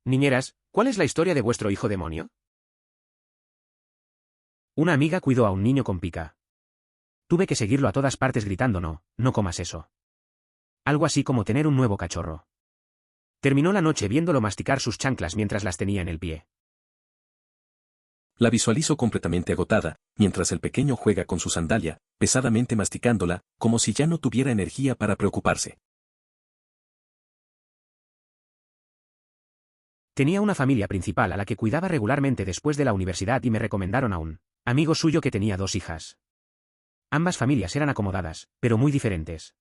Niñeras, ¿cuál es la historia de vuestro hijo demonio? Una amiga cuidó a un niño con pica. Tuve que seguirlo a todas partes gritando no, no comas eso. Algo así como tener un nuevo cachorro. Terminó la noche viéndolo masticar sus chanclas mientras las tenía en el pie. La visualizo completamente agotada, mientras el pequeño juega con su sandalia, pesadamente masticándola, como si ya no tuviera energía para preocuparse. Tenía una familia principal a la que cuidaba regularmente después de la universidad y me recomendaron a un amigo suyo que tenía 2 hijas. Ambas familias eran acomodadas, pero muy diferentes.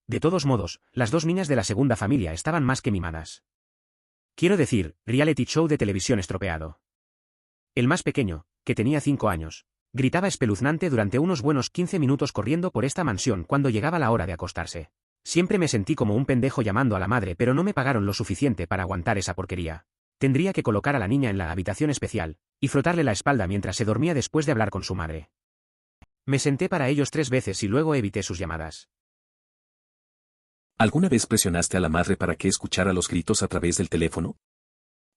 De todos modos, las 2 niñas de la segunda familia estaban más que mimadas. Quiero decir, reality show de televisión estropeado. El más pequeño, que tenía 5 años, gritaba espeluznante durante unos buenos 15 minutos corriendo por esta mansión cuando llegaba la hora de acostarse. Siempre me sentí como un pendejo llamando a la madre, pero no me pagaron lo suficiente para aguantar esa porquería. Tendría que colocar a la niña en la habitación especial y frotarle la espalda mientras se dormía después de hablar con su madre. Me senté para ellos 3 veces y luego evité sus llamadas. ¿Alguna vez presionaste a la madre para que escuchara los gritos a través del teléfono?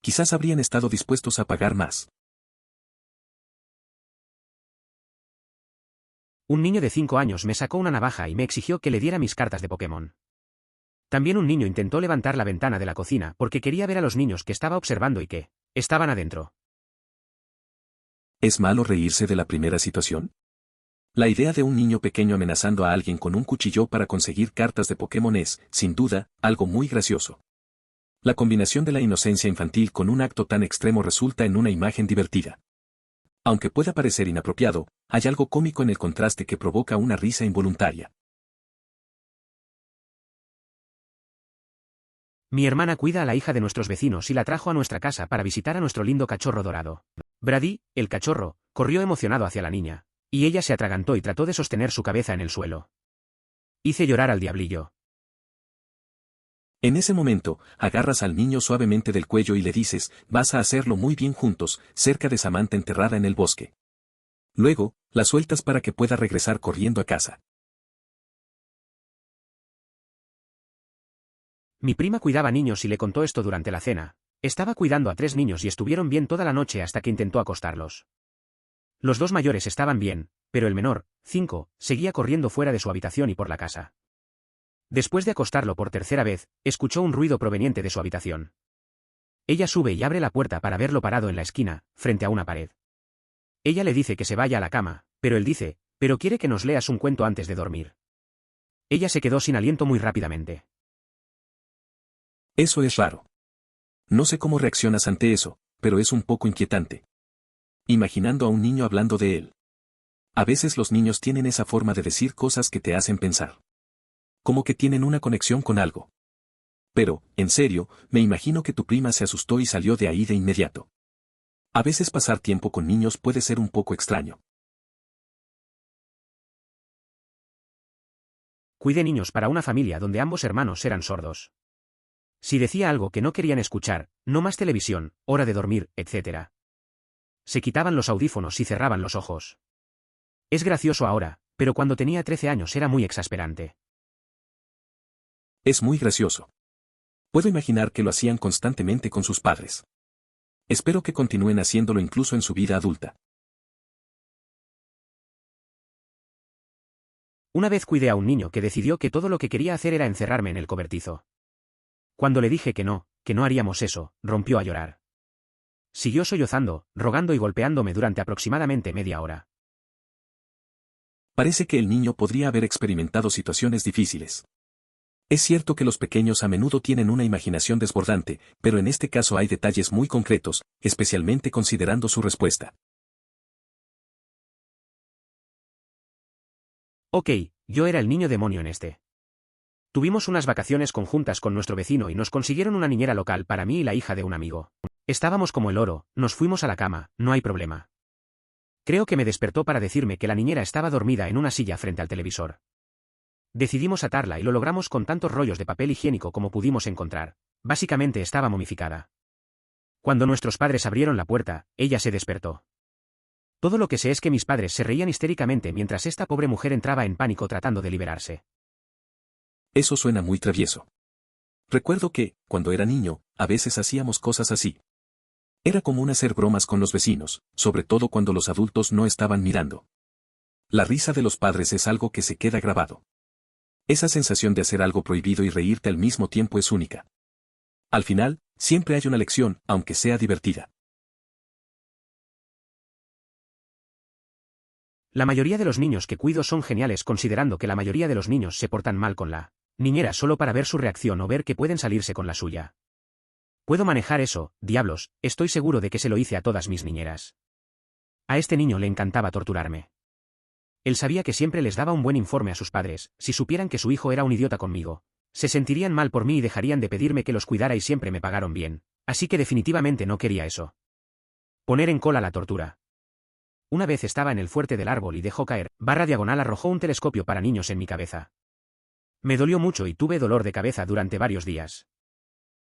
Quizás habrían estado dispuestos a pagar más. Un niño de 5 años me sacó una navaja y me exigió que le diera mis cartas de Pokémon. También un niño intentó levantar la ventana de la cocina porque quería ver a los niños que estaba observando y que estaban adentro. ¿Es malo reírse de la primera situación? La idea de un niño pequeño amenazando a alguien con un cuchillo para conseguir cartas de Pokémon es, sin duda, algo muy gracioso. La combinación de la inocencia infantil con un acto tan extremo resulta en una imagen divertida. Aunque pueda parecer inapropiado, hay algo cómico en el contraste que provoca una risa involuntaria. Mi hermana cuida a la hija de nuestros vecinos y la trajo a nuestra casa para visitar a nuestro lindo cachorro dorado. Brady, el cachorro, corrió emocionado hacia la niña, y ella se atragantó y trató de sostener su cabeza en el suelo. Hice llorar al diablillo. En ese momento, agarras al niño suavemente del cuello y le dices, vas a hacerlo muy bien juntos, cerca de Samantha enterrada en el bosque. Luego, la sueltas para que pueda regresar corriendo a casa. Mi prima cuidaba niños y le contó esto durante la cena. Estaba cuidando a 3 niños y estuvieron bien toda la noche hasta que intentó acostarlos. Los 2 mayores estaban bien, pero el menor, 5, seguía corriendo fuera de su habitación y por la casa. Después de acostarlo por tercera vez, escuchó un ruido proveniente de su habitación. Ella sube y abre la puerta para verlo parado en la esquina, frente a una pared. Ella le dice que se vaya a la cama, pero él dice, pero quiere que nos leas un cuento antes de dormir. Ella se quedó sin aliento muy rápidamente. Eso es raro. No sé cómo reaccionas ante eso, pero es un poco inquietante. Imaginando a un niño hablando de él. A veces los niños tienen esa forma de decir cosas que te hacen pensar. Como que tienen una conexión con algo. Pero, en serio, me imagino que tu prima se asustó y salió de ahí de inmediato. A veces pasar tiempo con niños puede ser un poco extraño. Cuidé niños para una familia donde ambos hermanos eran sordos. Si decía algo que no querían escuchar, no más televisión, hora de dormir, etc. Se quitaban los audífonos y cerraban los ojos. Es gracioso ahora, pero cuando tenía 13 años era muy exasperante. Es muy gracioso. Puedo imaginar que lo hacían constantemente con sus padres. Espero que continúen haciéndolo incluso en su vida adulta. Una vez cuidé a un niño que decidió que todo lo que quería hacer era encerrarme en el cobertizo. Cuando le dije que no haríamos eso, rompió a llorar. Siguió sollozando, rogando y golpeándome durante aproximadamente media hora. Parece que el niño podría haber experimentado situaciones difíciles. Es cierto que los pequeños a menudo tienen una imaginación desbordante, pero en este caso hay detalles muy concretos, especialmente considerando su respuesta. Ok, yo era el niño demonio en este. Tuvimos unas vacaciones conjuntas con nuestro vecino y nos consiguieron una niñera local para mí y la hija de un amigo. Estábamos como el oro, nos fuimos a la cama, no hay problema. Creo que me despertó para decirme que la niñera estaba dormida en una silla frente al televisor. Decidimos atarla y lo logramos con tantos rollos de papel higiénico como pudimos encontrar. Básicamente estaba momificada. Cuando nuestros padres abrieron la puerta, ella se despertó. Todo lo que sé es que mis padres se reían histéricamente mientras esta pobre mujer entraba en pánico tratando de liberarse. Eso suena muy travieso. Recuerdo que, cuando era niño, a veces hacíamos cosas así. Era común hacer bromas con los vecinos, sobre todo cuando los adultos no estaban mirando. La risa de los padres es algo que se queda grabado. Esa sensación de hacer algo prohibido y reírte al mismo tiempo es única. Al final, siempre hay una lección, aunque sea divertida. La mayoría de los niños que cuido son geniales, considerando que la mayoría de los niños se portan mal con la niñera solo para ver su reacción o ver que pueden salirse con la suya. Puedo manejar eso, diablos, estoy seguro de que se lo hice a todas mis niñeras. A este niño le encantaba torturarme. Él sabía que siempre les daba un buen informe a sus padres, si supieran que su hijo era un idiota conmigo. Se sentirían mal por mí y dejarían de pedirme que los cuidara y siempre me pagaron bien, así que definitivamente no quería eso. Poner en cola la tortura. Una vez estaba en el fuerte del árbol y dejó caer, /diagonal arrojó un telescopio para niños en mi cabeza. Me dolió mucho y tuve dolor de cabeza durante varios días.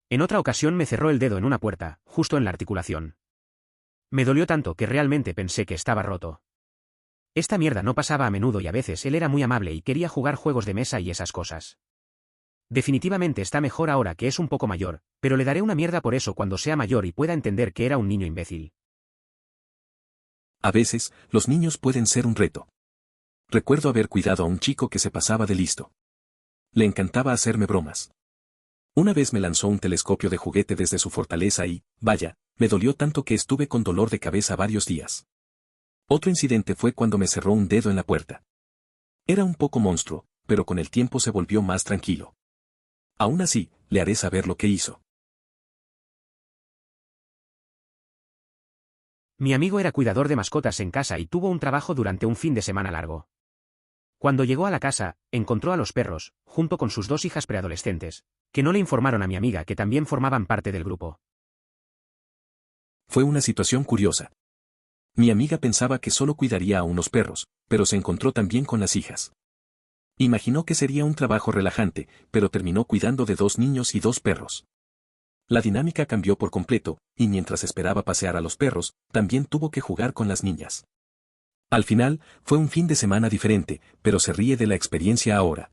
En otra ocasión me cerró el dedo en una puerta, justo en la articulación. Me dolió tanto que realmente pensé que estaba roto. Esta mierda no pasaba a menudo y a veces él era muy amable y quería jugar juegos de mesa y esas cosas. Definitivamente está mejor ahora que es un poco mayor, pero le daré una mierda por eso cuando sea mayor y pueda entender que era un niño imbécil. A veces, los niños pueden ser un reto. Recuerdo haber cuidado a un chico que se pasaba de listo. Le encantaba hacerme bromas. Una vez me lanzó un telescopio de juguete desde su fortaleza y, vaya, me dolió tanto que estuve con dolor de cabeza varios días. Otro incidente fue cuando me cerró un dedo en la puerta. Era un poco monstruo, pero con el tiempo se volvió más tranquilo. Aún así, le haré saber lo que hizo. Mi amigo era cuidador de mascotas en casa y tuvo un trabajo durante un fin de semana largo. Cuando llegó a la casa, encontró a los perros, junto con sus dos hijas preadolescentes, que no le informaron a mi amiga que también formaban parte del grupo. Fue una situación curiosa. Mi amiga pensaba que solo cuidaría a unos perros, pero se encontró también con las hijas. Imaginó que sería un trabajo relajante, pero terminó cuidando de 2 niños y 2 perros. La dinámica cambió por completo, y mientras esperaba pasear a los perros, también tuvo que jugar con las niñas. Al final, fue un fin de semana diferente, pero se ríe de la experiencia ahora.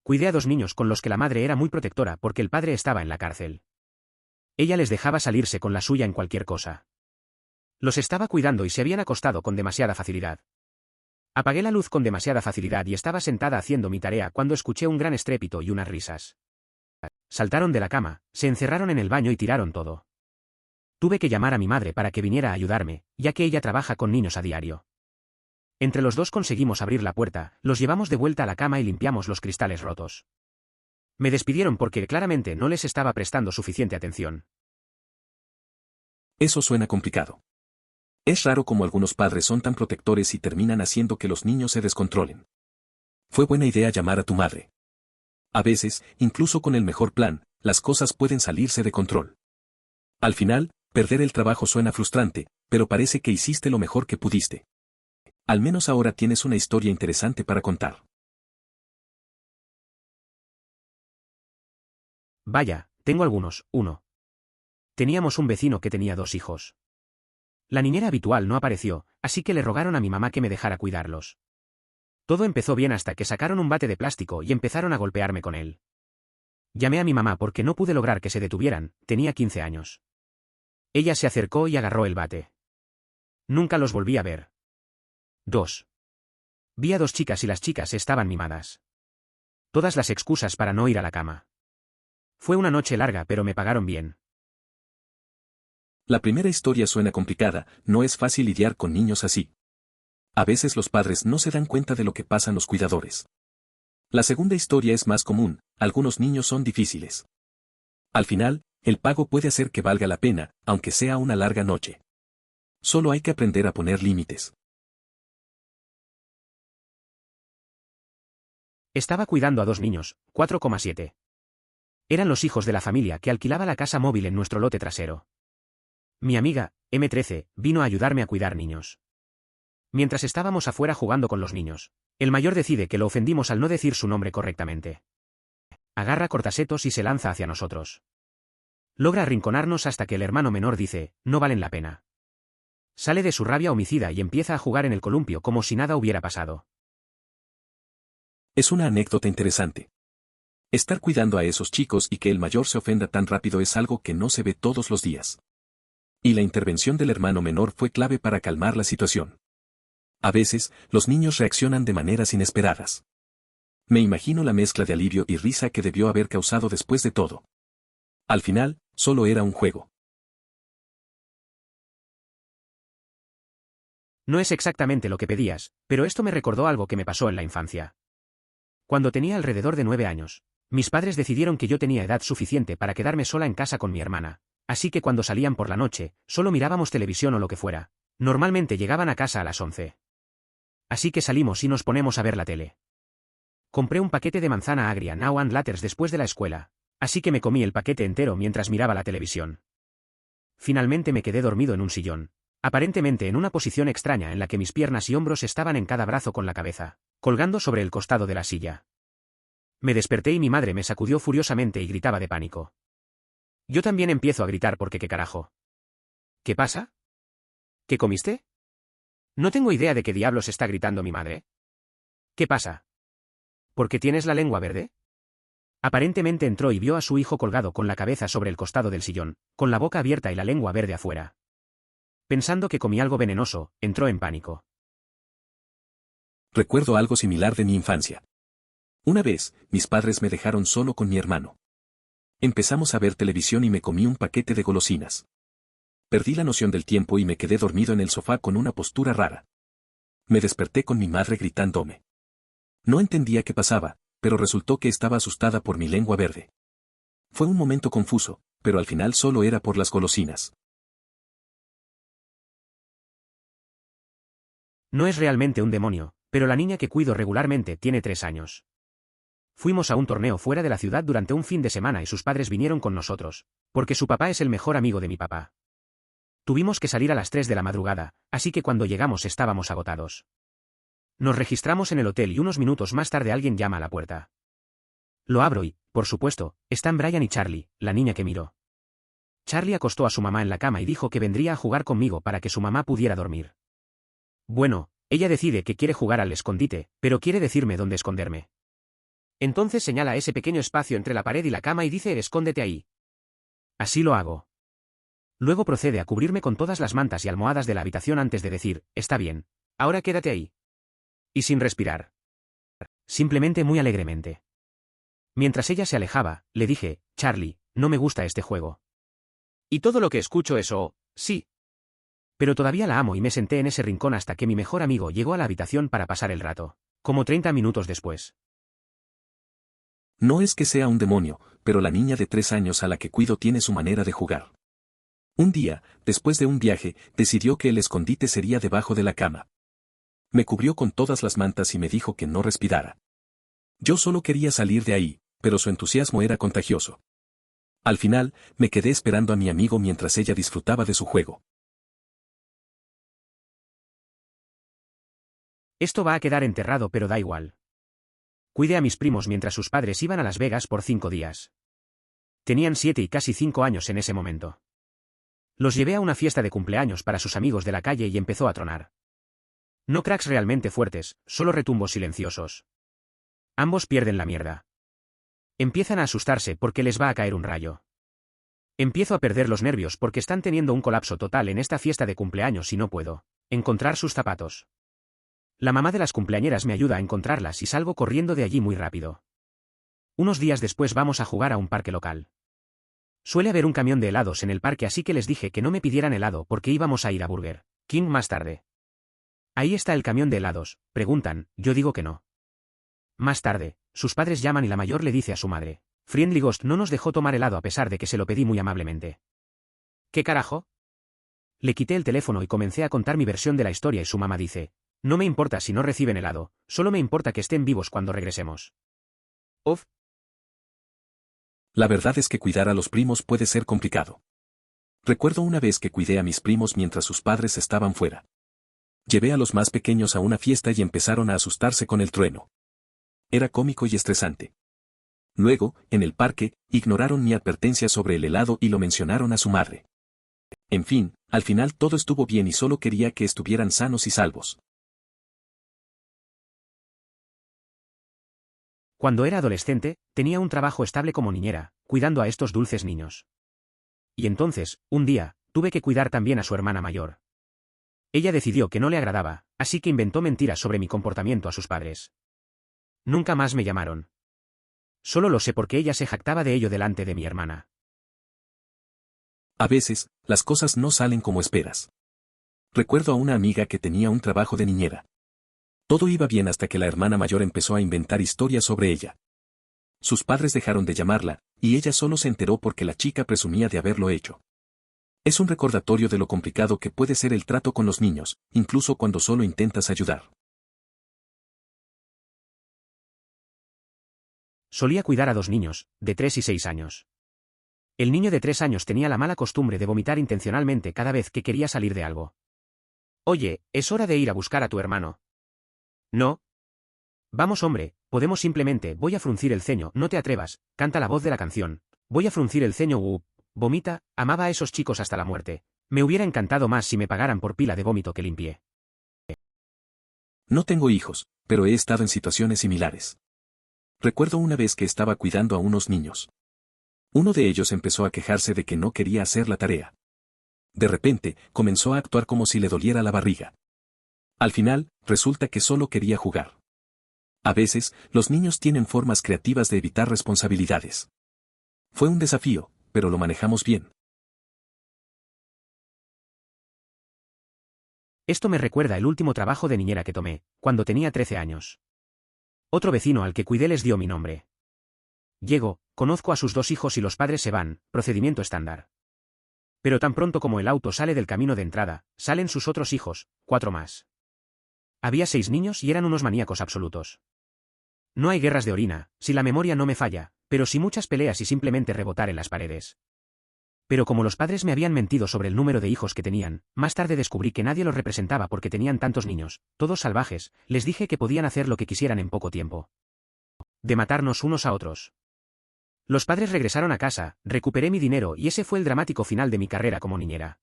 Cuidé a 2 niños con los que la madre era muy protectora porque el padre estaba en la cárcel. Ella les dejaba salirse con la suya en cualquier cosa. Los estaba cuidando y se habían acostado con demasiada facilidad. Apagué la luz con demasiada facilidad y estaba sentada haciendo mi tarea cuando escuché un gran estrépito y unas risas. Saltaron de la cama, se encerraron en el baño y tiraron todo. Tuve que llamar a mi madre para que viniera a ayudarme, ya que ella trabaja con niños a diario. Entre los dos conseguimos abrir la puerta, los llevamos de vuelta a la cama y limpiamos los cristales rotos. Me despidieron porque claramente no les estaba prestando suficiente atención. Eso suena complicado. Es raro como algunos padres son tan protectores y terminan haciendo que los niños se descontrolen. Fue buena idea llamar a tu madre. A veces, incluso con el mejor plan, las cosas pueden salirse de control. Al final, perder el trabajo suena frustrante, pero parece que hiciste lo mejor que pudiste. Al menos ahora tienes una historia interesante para contar. Vaya, tengo algunos. 1. Teníamos un vecino que tenía 2 hijos. La niñera habitual no apareció, así que le rogaron a mi mamá que me dejara cuidarlos. Todo empezó bien hasta que sacaron un bate de plástico y empezaron a golpearme con él. Llamé a mi mamá porque no pude lograr que se detuvieran, tenía 15 años. Ella se acercó y agarró el bate. Nunca los volví a ver. 2. Vi a 2 chicas y las chicas estaban mimadas. Todas las excusas para no ir a la cama. Fue una noche larga pero me pagaron bien. La primera historia suena complicada, no es fácil lidiar con niños así. A veces los padres no se dan cuenta de lo que pasan los cuidadores. La segunda historia es más común, algunos niños son difíciles. Al final, el pago puede hacer que valga la pena, aunque sea una larga noche. Solo hay que aprender a poner límites. Estaba cuidando a 2 niños, 4,7. Eran los hijos de la familia que alquilaba la casa móvil en nuestro lote trasero. Mi amiga, M13, vino a ayudarme a cuidar niños. Mientras estábamos afuera jugando con los niños, el mayor decide que lo ofendimos al no decir su nombre correctamente. Agarra cortasetos y se lanza hacia nosotros. Logra arrinconarnos hasta que el hermano menor dice, no valen la pena. Sale de su rabia homicida y empieza a jugar en el columpio como si nada hubiera pasado. Es una anécdota interesante. Estar cuidando a esos chicos y que el mayor se ofenda tan rápido es algo que no se ve todos los días. Y la intervención del hermano menor fue clave para calmar la situación. A veces, los niños reaccionan de maneras inesperadas. Me imagino la mezcla de alivio y risa que debió haber causado después de todo. Al final, solo era un juego. No es exactamente lo que pedías, pero esto me recordó algo que me pasó en la infancia. Cuando tenía alrededor de 9 años, mis padres decidieron que yo tenía edad suficiente para quedarme sola en casa con mi hermana, así que cuando salían por la noche, solo mirábamos televisión o lo que fuera. Normalmente llegaban a casa a las 11. Así que salimos y nos ponemos a ver la tele. Compré un paquete de manzana agria Now and Latters después de la escuela, así que me comí el paquete entero mientras miraba la televisión. Finalmente me quedé dormido en un sillón, aparentemente en una posición extraña en la que mis piernas y hombros estaban en cada brazo con la cabeza, colgando sobre el costado de la silla. Me desperté y mi madre me sacudió furiosamente y gritaba de pánico. Yo también empiezo a gritar porque qué carajo. ¿Qué pasa? ¿Qué comiste? No tengo idea de qué diablos está gritando mi madre. ¿Qué pasa? ¿Por qué tienes la lengua verde? Aparentemente entró y vio a su hijo colgado con la cabeza sobre el costado del sillón, con la boca abierta y la lengua verde afuera. Pensando que comí algo venenoso, entró en pánico. Recuerdo algo similar de mi infancia. Una vez, mis padres me dejaron solo con mi hermano. Empezamos a ver televisión y me comí un paquete de golosinas. Perdí la noción del tiempo y me quedé dormido en el sofá con una postura rara. Me desperté con mi madre gritándome. No entendía qué pasaba, pero resultó que estaba asustada por mi lengua verde. Fue un momento confuso, pero al final solo era por las golosinas. No es realmente un demonio, pero la niña que cuido regularmente tiene 3 años. Fuimos a un torneo fuera de la ciudad durante un fin de semana y sus padres vinieron con nosotros, porque su papá es el mejor amigo de mi papá. Tuvimos que salir a las 3 de la madrugada, así que cuando llegamos estábamos agotados. Nos registramos en el hotel y unos minutos más tarde alguien llama a la puerta. Lo abro y, por supuesto, están Brian y Charlie, la niña que miró. Charlie acostó a su mamá en la cama y dijo que vendría a jugar conmigo para que su mamá pudiera dormir. Bueno, ella decide que quiere jugar al escondite, pero quiere decirme dónde esconderme. Entonces señala ese pequeño espacio entre la pared y la cama y dice escóndete ahí. Así lo hago. Luego procede a cubrirme con todas las mantas y almohadas de la habitación antes de decir, está bien, ahora quédate ahí. Y sin respirar. Simplemente muy alegremente. Mientras ella se alejaba, le dije, Charlie, no me gusta este juego. Y todo lo que escucho es oh, sí. Pero todavía la amo y me senté en ese rincón hasta que mi mejor amigo llegó a la habitación para pasar el rato, como 30 minutos después. No es que sea un demonio, pero la niña de 3 años a la que cuido tiene su manera de jugar. Un día, después de un viaje, decidió que el escondite sería debajo de la cama. Me cubrió con todas las mantas y me dijo que no respirara. Yo solo quería salir de ahí, pero su entusiasmo era contagioso. Al final, me quedé esperando a mi amigo mientras ella disfrutaba de su juego. Esto va a quedar enterrado pero da igual. Cuidé a mis primos mientras sus padres iban a Las Vegas por 5 días. Tenían 7 y casi 5 años en ese momento. Los llevé a una fiesta de cumpleaños para sus amigos de la calle y empezó a tronar. No cracks realmente fuertes, solo retumbos silenciosos. Ambos pierden la mierda. Empiezan a asustarse porque les va a caer un rayo. Empiezo a perder los nervios porque están teniendo un colapso total en esta fiesta de cumpleaños y no puedo encontrar sus zapatos. La mamá de las cumpleañeras me ayuda a encontrarlas y salgo corriendo de allí muy rápido. Unos días después vamos a jugar a un parque local. Suele haber un camión de helados en el parque así que les dije que no me pidieran helado porque íbamos a ir a Burger King más tarde. Ahí está el camión de helados, preguntan, yo digo que no. Más tarde, sus padres llaman y la mayor le dice a su madre, Friendly Ghost no nos dejó tomar helado a pesar de que se lo pedí muy amablemente. ¿Qué carajo? Le quité el teléfono y comencé a contar mi versión de la historia y su mamá dice, no me importa si no reciben helado, solo me importa que estén vivos cuando regresemos. Uf. La verdad es que cuidar a los primos puede ser complicado. Recuerdo una vez que cuidé a mis primos mientras sus padres estaban fuera. Llevé a los más pequeños a una fiesta y empezaron a asustarse con el trueno. Era cómico y estresante. Luego, en el parque, ignoraron mi advertencia sobre el helado y lo mencionaron a su madre. En fin, al final todo estuvo bien y solo quería que estuvieran sanos y salvos. Cuando era adolescente, tenía un trabajo estable como niñera, cuidando a estos dulces niños. Y entonces, un día, tuve que cuidar también a su hermana mayor. Ella decidió que no le agradaba, así que inventó mentiras sobre mi comportamiento a sus padres. Nunca más me llamaron. Solo lo sé porque ella se jactaba de ello delante de mi hermana. A veces, las cosas no salen como esperas. Recuerdo a una amiga que tenía un trabajo de niñera. Todo iba bien hasta que la hermana mayor empezó a inventar historias sobre ella. Sus padres dejaron de llamarla, y ella solo se enteró porque la chica presumía de haberlo hecho. Es un recordatorio de lo complicado que puede ser el trato con los niños, incluso cuando solo intentas ayudar. Solía cuidar a 2 niños, de 3 y 6 años. El niño de 3 años tenía la mala costumbre de vomitar intencionalmente cada vez que quería salir de algo. Oye, es hora de ir a buscar a tu hermano. No. Vamos hombre, podemos simplemente, voy a fruncir el ceño, no te atrevas, canta la voz de la canción. Voy a fruncir el ceño, vomita, amaba a esos chicos hasta la muerte. Me hubiera encantado más si me pagaran por pila de vómito que limpié. No tengo hijos, pero he estado en situaciones similares. Recuerdo una vez que estaba cuidando a unos niños. Uno de ellos empezó a quejarse de que no quería hacer la tarea. De repente, comenzó a actuar como si le doliera la barriga. Al final, resulta que solo quería jugar. A veces, los niños tienen formas creativas de evitar responsabilidades. Fue un desafío, pero lo manejamos bien. Esto me recuerda el último trabajo de niñera que tomé, cuando tenía 13 años. Otro vecino al que cuidé les dio mi nombre. Llego, conozco a sus 2 hijos y los padres se van, procedimiento estándar. Pero tan pronto como el auto sale del camino de entrada, salen sus otros hijos, 4 más. Había 6 niños y eran unos maníacos absolutos. No hay guerras de orina, si la memoria no me falla, pero sí muchas peleas y simplemente rebotar en las paredes. Pero como los padres me habían mentido sobre el número de hijos que tenían, más tarde descubrí que nadie los representaba porque tenían tantos niños, todos salvajes, les dije que podían hacer lo que quisieran en poco tiempo. De matarnos unos a otros. Los padres regresaron a casa, recuperé mi dinero y ese fue el dramático final de mi carrera como niñera.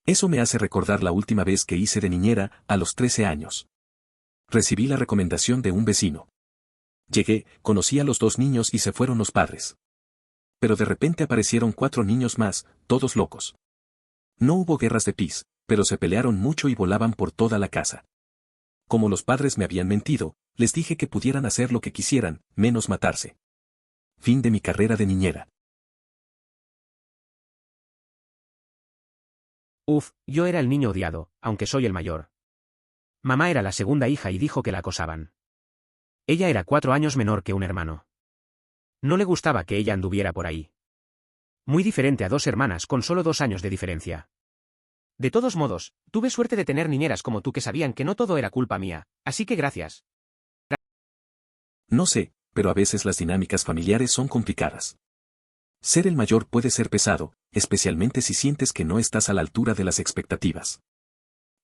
Eso me hace recordar la última vez que hice de niñera, a los 13 años. Recibí la recomendación de un vecino. Llegué, conocí a los 2 niños y se fueron los padres. Pero de repente aparecieron 4 niños más, todos locos. No hubo guerras de pis, pero se pelearon mucho y volaban por toda la casa. Como los padres me habían mentido, les dije que pudieran hacer lo que quisieran, menos matarse. Fin de mi carrera de niñera. Yo era el niño odiado, aunque soy el mayor. Mamá era la segunda hija y dijo que la acosaban. Ella era 4 años menor que un hermano. No le gustaba que ella anduviera por ahí. Muy diferente a 2 hermanas con solo 2 años de diferencia. De todos modos, tuve suerte de tener niñeras como tú que sabían que no todo era culpa mía, así que gracias. No sé, pero a veces las dinámicas familiares son complicadas. Ser el mayor puede ser pesado, especialmente si sientes que no estás a la altura de las expectativas.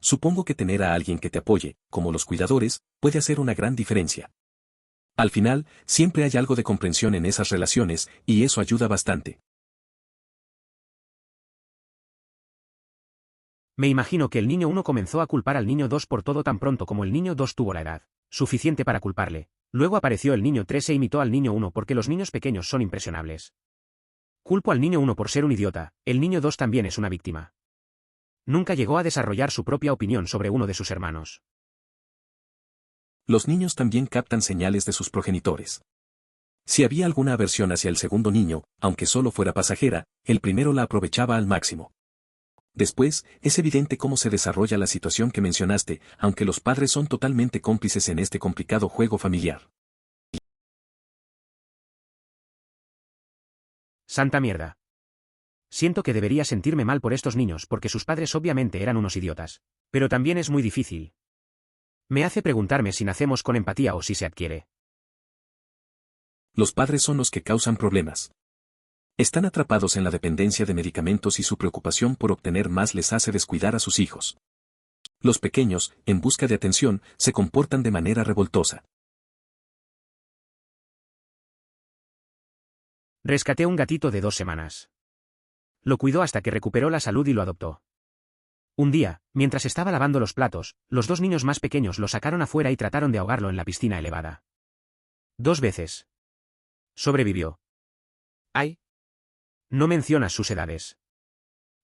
Supongo que tener a alguien que te apoye, como los cuidadores, puede hacer una gran diferencia. Al final, siempre hay algo de comprensión en esas relaciones, y eso ayuda bastante. Me imagino que el niño 1 comenzó a culpar al niño 2 por todo tan pronto como el niño 2 tuvo la edad suficiente para culparle. Luego apareció el niño 3 e imitó al niño 1 porque los niños pequeños son impresionables. Culpo al niño 1 por ser un idiota, el niño 2 también es una víctima. Nunca llegó a desarrollar su propia opinión sobre uno de sus hermanos. Los niños también captan señales de sus progenitores. Si había alguna aversión hacia el segundo niño, aunque solo fuera pasajera, el primero la aprovechaba al máximo. Después, es evidente cómo se desarrolla la situación que mencionaste, aunque los padres son totalmente cómplices en este complicado juego familiar. Santa mierda. Siento que debería sentirme mal por estos niños porque sus padres obviamente eran unos idiotas. Pero también es muy difícil. Me hace preguntarme si nacemos con empatía o si se adquiere. Los padres son los que causan problemas. Están atrapados en la dependencia de medicamentos y su preocupación por obtener más les hace descuidar a sus hijos. Los pequeños, en busca de atención, se comportan de manera revoltosa. Rescaté un gatito de 2 semanas. Lo cuidó hasta que recuperó la salud y lo adoptó. Un día, mientras estaba lavando los platos, los 2 niños más pequeños lo sacaron afuera y trataron de ahogarlo en la piscina elevada. 2 veces. Sobrevivió. Ay, No mencionas sus edades.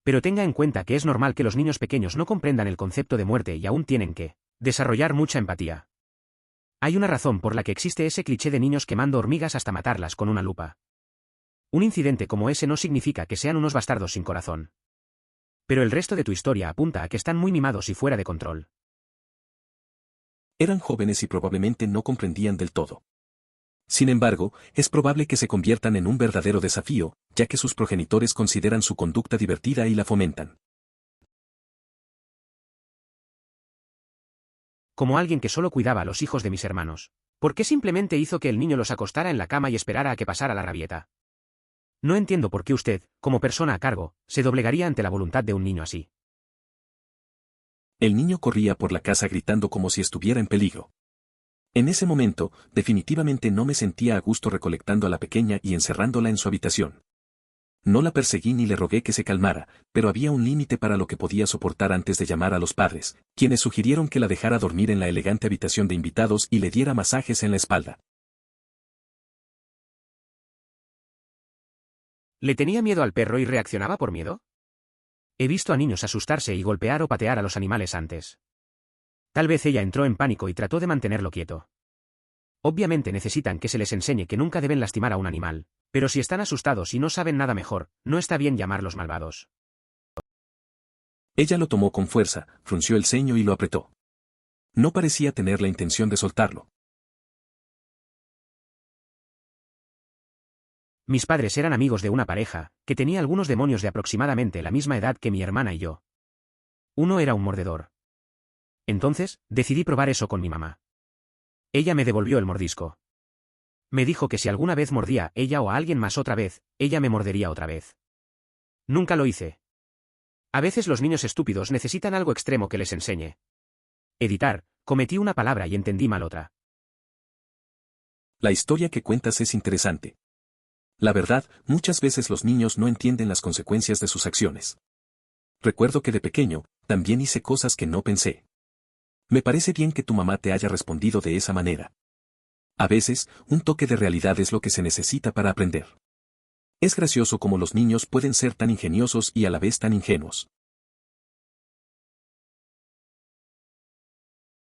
Pero tenga en cuenta que es normal que los niños pequeños no comprendan el concepto de muerte y aún tienen que desarrollar mucha empatía. Hay una razón por la que existe ese cliché de niños quemando hormigas hasta matarlas con una lupa. Un incidente como ese no significa que sean unos bastardos sin corazón. Pero el resto de tu historia apunta a que están muy mimados y fuera de control. Eran jóvenes y probablemente no comprendían del todo. Sin embargo, es probable que se conviertan en un verdadero desafío, ya que sus progenitores consideran su conducta divertida y la fomentan. Como alguien que solo cuidaba a los hijos de mis hermanos. ¿Por qué simplemente hizo que el niño los acostara en la cama y esperara a que pasara la rabieta? No entiendo por qué usted, como persona a cargo, se doblegaría ante la voluntad de un niño así. El niño corría por la casa gritando como si estuviera en peligro. En ese momento, definitivamente no me sentía a gusto recolectando a la pequeña y encerrándola en su habitación. No la perseguí ni le rogué que se calmara, pero había un límite para lo que podía soportar antes de llamar a los padres, quienes sugirieron que la dejara dormir en la elegante habitación de invitados y le diera masajes en la espalda. ¿Le tenía miedo al perro y reaccionaba por miedo? He visto a niños asustarse y golpear o patear a los animales antes. Tal vez ella entró en pánico y trató de mantenerlo quieto. Obviamente necesitan que se les enseñe que nunca deben lastimar a un animal, pero si están asustados y no saben nada mejor, no está bien llamarlos malvados. Ella lo tomó con fuerza, frunció el ceño y lo apretó. No parecía tener la intención de soltarlo. Mis padres eran amigos de una pareja, que tenía algunos demonios de aproximadamente la misma edad que mi hermana y yo. Uno era un mordedor. Entonces, decidí probar eso con mi mamá. Ella me devolvió el mordisco. Me dijo que si alguna vez mordía ella o a alguien más otra vez, ella me mordería otra vez. Nunca lo hice. A veces los niños estúpidos necesitan algo extremo que les enseñe. Editar, cometí una palabra y entendí mal otra. La historia que cuentas es interesante. La verdad, muchas veces los niños no entienden las consecuencias de sus acciones. Recuerdo que de pequeño, también hice cosas que no pensé. Me parece bien que tu mamá te haya respondido de esa manera. A veces, un toque de realidad es lo que se necesita para aprender. Es gracioso cómo los niños pueden ser tan ingeniosos y a la vez tan ingenuos.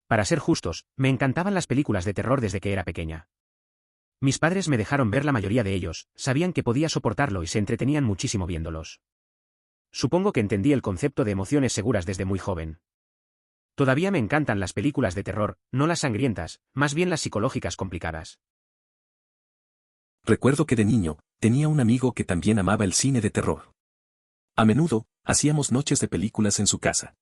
Para ser justos, me encantaban las películas de terror desde que era pequeña. Mis padres me dejaron ver la mayoría de ellos, sabían que podía soportarlo y se entretenían muchísimo viéndolos. Supongo que entendí el concepto de emociones seguras desde muy joven. Todavía me encantan las películas de terror, no las sangrientas, más bien las psicológicas complicadas. Recuerdo que de niño, tenía un amigo que también amaba el cine de terror. A menudo, hacíamos noches de películas en su casa.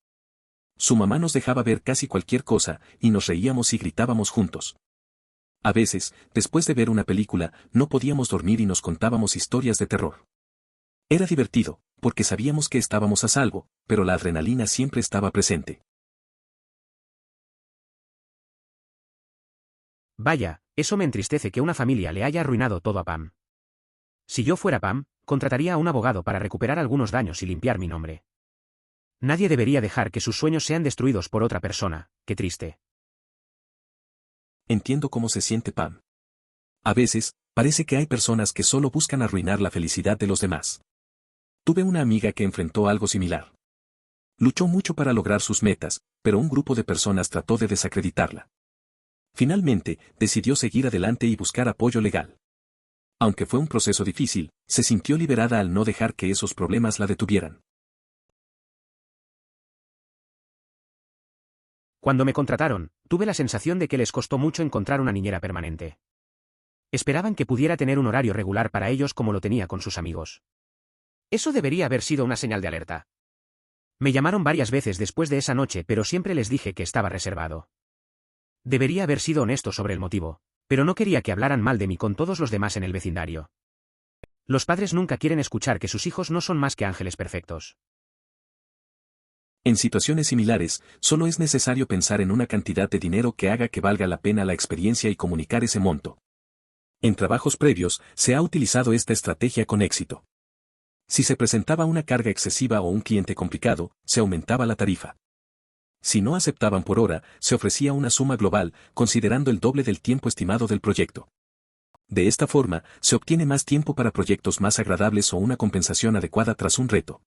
Su mamá nos dejaba ver casi cualquier cosa, y nos reíamos y gritábamos juntos. A veces, después de ver una película, no podíamos dormir y nos contábamos historias de terror. Era divertido, porque sabíamos que estábamos a salvo, pero la adrenalina siempre estaba presente. Vaya, eso me entristece que una familia le haya arruinado todo a Pam. Si yo fuera Pam, contrataría a un abogado para recuperar algunos daños y limpiar mi nombre. Nadie debería dejar que sus sueños sean destruidos por otra persona, qué triste. Entiendo cómo se siente Pam. A veces, parece que hay personas que solo buscan arruinar la felicidad de los demás. Tuve una amiga que enfrentó algo similar. Luchó mucho para lograr sus metas, pero un grupo de personas trató de desacreditarla. Finalmente, decidió seguir adelante y buscar apoyo legal. Aunque fue un proceso difícil, se sintió liberada al no dejar que esos problemas la detuvieran. Cuando me contrataron, tuve la sensación de que les costó mucho encontrar una niñera permanente. Esperaban que pudiera tener un horario regular para ellos como lo tenía con sus amigos. Eso debería haber sido una señal de alerta. Me llamaron varias veces después de esa noche, pero siempre les dije que estaba reservado. Debería haber sido honesto sobre el motivo, pero no quería que hablaran mal de mí con todos los demás en el vecindario. Los padres nunca quieren escuchar que sus hijos no son más que ángeles perfectos. En situaciones similares, solo es necesario pensar en una cantidad de dinero que haga que valga la pena la experiencia y comunicar ese monto. En trabajos previos, se ha utilizado esta estrategia con éxito. Si se presentaba una carga excesiva o un cliente complicado, se aumentaba la tarifa. Si no aceptaban por hora, se ofrecía una suma global, considerando el doble del tiempo estimado del proyecto. De esta forma, se obtiene más tiempo para proyectos más agradables o una compensación adecuada tras un reto.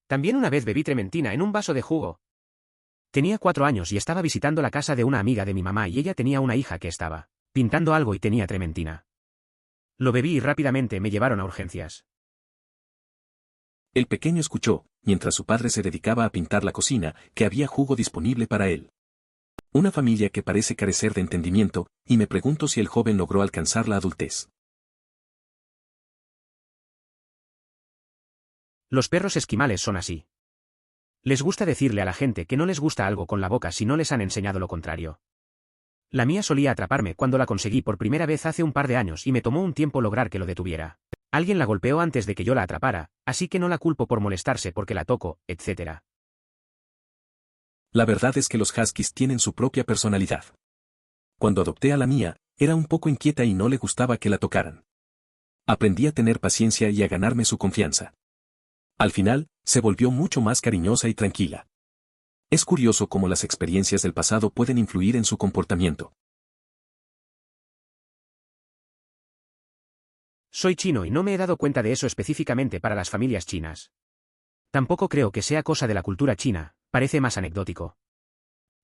También una vez bebí trementina en un vaso de jugo. Tenía 4 años y estaba visitando la casa de una amiga de mi mamá y ella tenía una hija que estaba pintando algo y tenía trementina. Lo bebí y rápidamente me llevaron a urgencias. El pequeño escuchó, mientras su padre se dedicaba a pintar la cocina, que había jugo disponible para él. Una familia que parece carecer de entendimiento, y me pregunto si el joven logró alcanzar la adultez. Los perros esquimales son así. Les gusta decirle a la gente que no les gusta algo con la boca si no les han enseñado lo contrario. La mía solía atraparme cuando la conseguí por primera vez hace un par de años y me tomó un tiempo lograr que lo detuviera. Alguien la golpeó antes de que yo la atrapara, así que no la culpo por molestarse porque la toco, etc. La verdad es que los huskies tienen su propia personalidad. Cuando adopté a la mía, era un poco inquieta y no le gustaba que la tocaran. Aprendí a tener paciencia y a ganarme su confianza. Al final, se volvió mucho más cariñosa y tranquila. Es curioso cómo las experiencias del pasado pueden influir en su comportamiento. Soy chino y no me he dado cuenta de eso específicamente para las familias chinas. Tampoco creo que sea cosa de la cultura china, parece más anecdótico.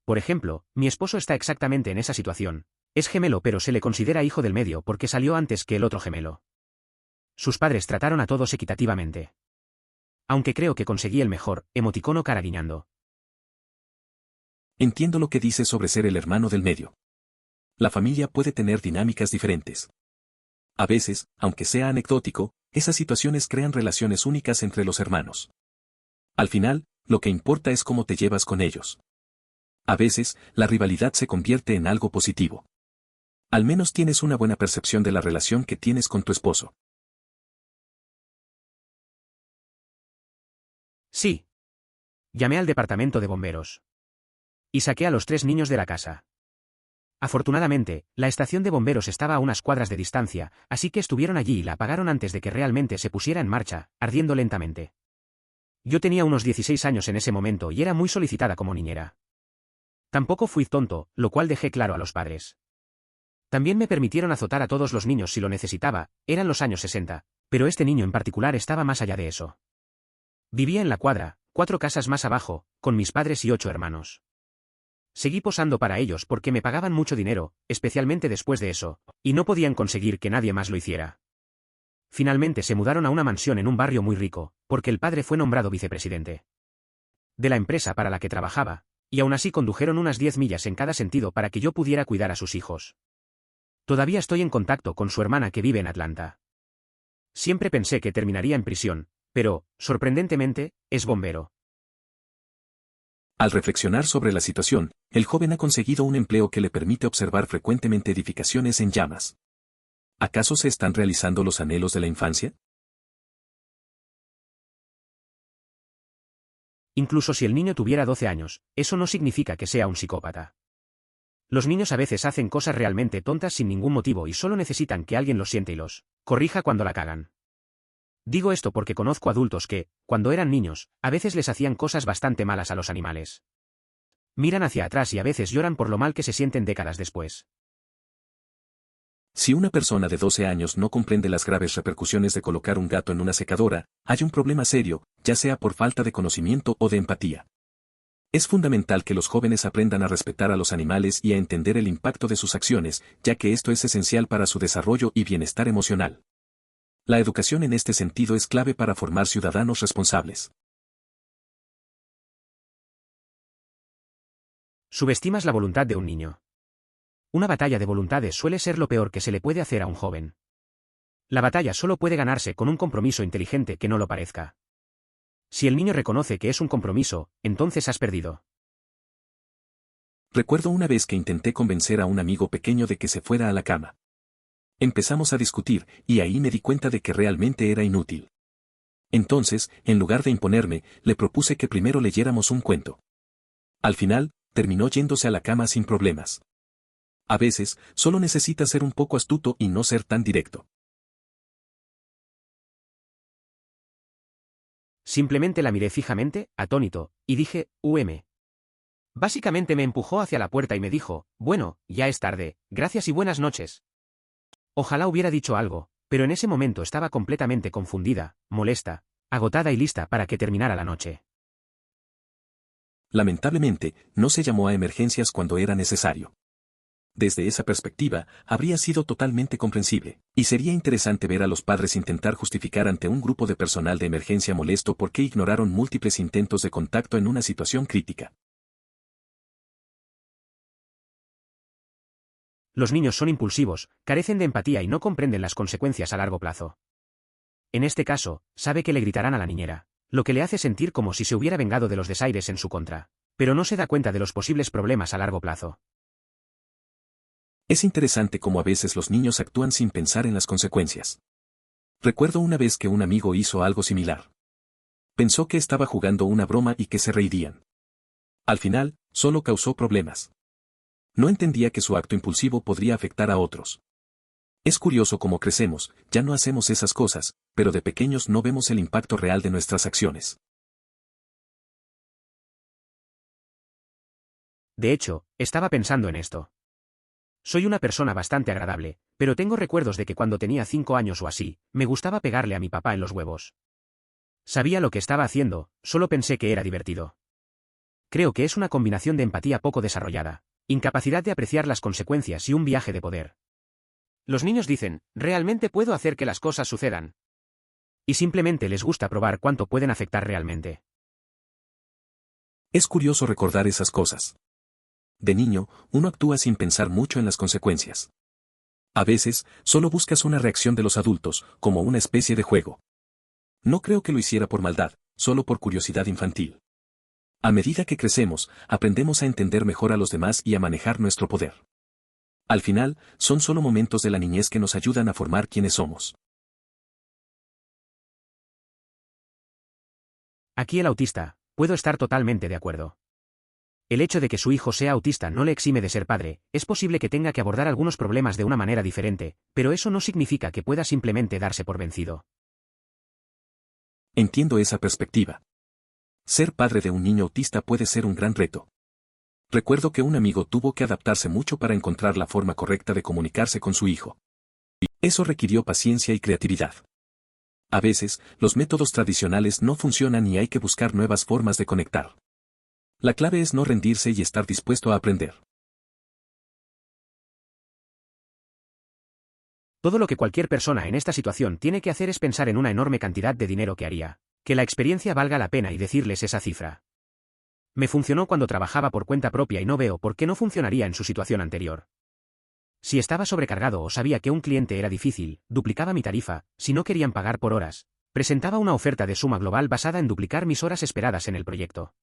Por ejemplo, mi esposo está exactamente en esa situación. Es gemelo pero se le considera hijo del medio porque salió antes que el otro gemelo. Sus padres trataron a todos equitativamente. Aunque creo que conseguí el mejor, emoticono cara guiñando. Entiendo lo que dices sobre ser el hermano del medio. La familia puede tener dinámicas diferentes. A veces, aunque sea anecdótico, esas situaciones crean relaciones únicas entre los hermanos. Al final, lo que importa es cómo te llevas con ellos. A veces, la rivalidad se convierte en algo positivo. Al menos tienes una buena percepción de la relación que tienes con tu esposo. Sí. Llamé al departamento de bomberos. Y saqué a los 3 niños de la casa. Afortunadamente, la estación de bomberos estaba a unas cuadras de distancia, así que estuvieron allí y la apagaron antes de que realmente se pusiera en marcha, ardiendo lentamente. Yo tenía unos 16 años en ese momento y era muy solicitada como niñera. Tampoco fui tonto, lo cual dejé claro a los padres. También me permitieron azotar a todos los niños si lo necesitaba, eran los años 60, pero este niño en particular estaba más allá de eso. Vivía en la cuadra, 4 casas más abajo, con mis padres y 8 hermanos. Seguí posando para ellos porque me pagaban mucho dinero, especialmente después de eso, y no podían conseguir que nadie más lo hiciera. Finalmente se mudaron a una mansión en un barrio muy rico, porque el padre fue nombrado vicepresidente de la empresa para la que trabajaba, y aún así condujeron unas 10 millas en cada sentido para que yo pudiera cuidar a sus hijos. Todavía estoy en contacto con su hermana que vive en Atlanta. Siempre pensé que terminaría en prisión, pero, sorprendentemente, es bombero. Al reflexionar sobre la situación, el joven ha conseguido un empleo que le permite observar frecuentemente edificaciones en llamas. ¿Acaso se están realizando los anhelos de la infancia? Incluso si el niño tuviera 12 años, eso no significa que sea un psicópata. Los niños a veces hacen cosas realmente tontas sin ningún motivo y solo necesitan que alguien los siente y los corrija cuando la cagan. Digo esto porque conozco adultos que, cuando eran niños, a veces les hacían cosas bastante malas a los animales. Miran hacia atrás y a veces lloran por lo mal que se sienten décadas después. Si una persona de 12 años no comprende las graves repercusiones de colocar un gato en una secadora, hay un problema serio, ya sea por falta de conocimiento o de empatía. Es fundamental que los jóvenes aprendan a respetar a los animales y a entender el impacto de sus acciones, ya que esto es esencial para su desarrollo y bienestar emocional. La educación en este sentido es clave para formar ciudadanos responsables. Subestimas la voluntad de un niño. Una batalla de voluntades suele ser lo peor que se le puede hacer a un joven. La batalla solo puede ganarse con un compromiso inteligente que no lo parezca. Si el niño reconoce que es un compromiso, entonces has perdido. Recuerdo una vez que intenté convencer a un amigo pequeño de que se fuera a la cama. Empezamos a discutir, y ahí me di cuenta de que realmente era inútil. Entonces, en lugar de imponerme, le propuse que primero leyéramos un cuento. Al final, terminó yéndose a la cama sin problemas. A veces, solo necesitas ser un poco astuto y no ser tan directo. Simplemente la miré fijamente, atónito, y dije, Básicamente me empujó hacia la puerta y me dijo, bueno, ya es tarde, gracias y buenas noches. Ojalá hubiera dicho algo, pero en ese momento estaba completamente confundida, molesta, agotada y lista para que terminara la noche. Lamentablemente, no se llamó a emergencias cuando era necesario. Desde esa perspectiva, habría sido totalmente comprensible, y sería interesante ver a los padres intentar justificar ante un grupo de personal de emergencia molesto por qué ignoraron múltiples intentos de contacto en una situación crítica. Los niños son impulsivos, carecen de empatía y no comprenden las consecuencias a largo plazo. En este caso, sabe que le gritarán a la niñera, lo que le hace sentir como si se hubiera vengado de los desaires en su contra, pero no se da cuenta de los posibles problemas a largo plazo. Es interesante cómo a veces los niños actúan sin pensar en las consecuencias. Recuerdo una vez que un amigo hizo algo similar. Pensó que estaba jugando una broma y que se reirían. Al final, solo causó problemas. No entendía que su acto impulsivo podría afectar a otros. Es curioso cómo crecemos, ya no hacemos esas cosas, pero de pequeños no vemos el impacto real de nuestras acciones. De hecho, estaba pensando en esto. Soy una persona bastante agradable, pero tengo recuerdos de que cuando tenía 5 años o así, me gustaba pegarle a mi papá en los huevos. Sabía lo que estaba haciendo, solo pensé que era divertido. Creo que es una combinación de empatía poco desarrollada, incapacidad de apreciar las consecuencias y un viaje de poder. Los niños dicen, ¿realmente puedo hacer que las cosas sucedan? Y simplemente les gusta probar cuánto pueden afectar realmente. Es curioso recordar esas cosas. De niño, uno actúa sin pensar mucho en las consecuencias. A veces, solo buscas una reacción de los adultos, como una especie de juego. No creo que lo hiciera por maldad, solo por curiosidad infantil. A medida que crecemos, aprendemos a entender mejor a los demás y a manejar nuestro poder. Al final, son solo momentos de la niñez que nos ayudan a formar quienes somos. Aquí el autista, puedo estar totalmente de acuerdo. El hecho de que su hijo sea autista no le exime de ser padre, es posible que tenga que abordar algunos problemas de una manera diferente, pero eso no significa que pueda simplemente darse por vencido. Entiendo esa perspectiva. Ser padre de un niño autista puede ser un gran reto. Recuerdo que un amigo tuvo que adaptarse mucho para encontrar la forma correcta de comunicarse con su hijo. Eso requirió paciencia y creatividad. A veces, los métodos tradicionales no funcionan y hay que buscar nuevas formas de conectar. La clave es no rendirse y estar dispuesto a aprender. Todo lo que cualquier persona en esta situación tiene que hacer es pensar en una enorme cantidad de dinero que haría, que la experiencia valga la pena y decirles esa cifra. Me funcionó cuando trabajaba por cuenta propia y no veo por qué no funcionaría en su situación anterior. Si estaba sobrecargado o sabía que un cliente era difícil, duplicaba mi tarifa, si no querían pagar por horas, presentaba una oferta de suma global basada en duplicar mis horas esperadas en el proyecto.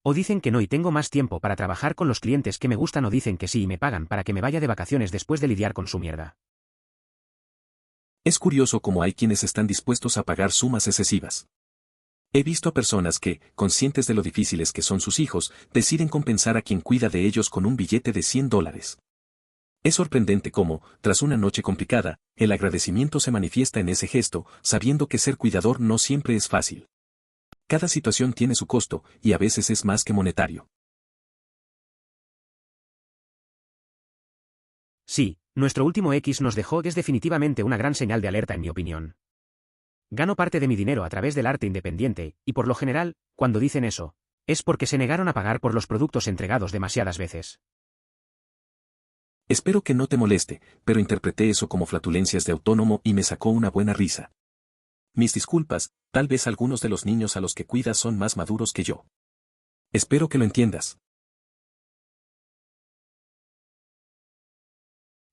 O dicen que no y tengo más tiempo para trabajar con los clientes que me gustan o dicen que sí y me pagan para que me vaya de vacaciones después de lidiar con su mierda. Es curioso cómo hay quienes están dispuestos a pagar sumas excesivas. He visto a personas que, conscientes de lo difíciles que son sus hijos, deciden compensar a quien cuida de ellos con un billete de $100. Es sorprendente cómo, tras una noche complicada, el agradecimiento se manifiesta en ese gesto, sabiendo que ser cuidador no siempre es fácil. Cada situación tiene su costo, y a veces es más que monetario. Sí, nuestro último X nos dejó es definitivamente una gran señal de alerta en mi opinión. Gano parte de mi dinero a través del arte independiente, y por lo general, cuando dicen eso, es porque se negaron a pagar por los productos entregados demasiadas veces. Espero que no te moleste, pero interpreté eso como flatulencias de autónomo y me sacó una buena risa. Mis disculpas, tal vez algunos de los niños a los que cuidas son más maduros que yo. Espero que lo entiendas.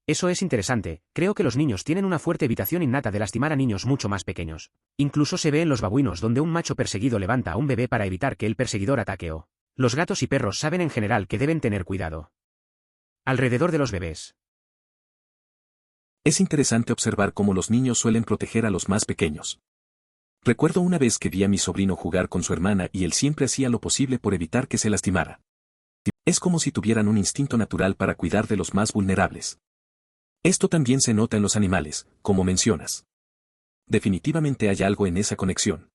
Eso es interesante, creo que los niños tienen una fuerte evitación innata de lastimar a niños mucho más pequeños. Incluso se ve en los babuinos donde un macho perseguido levanta a un bebé para evitar que el perseguidor ataque o. Los gatos y perros saben en general que deben tener cuidado. Alrededor de los bebés. Es interesante observar cómo los niños suelen proteger a los más pequeños. Recuerdo una vez que vi a mi sobrino jugar con su hermana y él siempre hacía lo posible por evitar que se lastimara. Es como si tuvieran un instinto natural para cuidar de los más vulnerables. Esto también se nota en los animales, como mencionas. Definitivamente hay algo en esa conexión.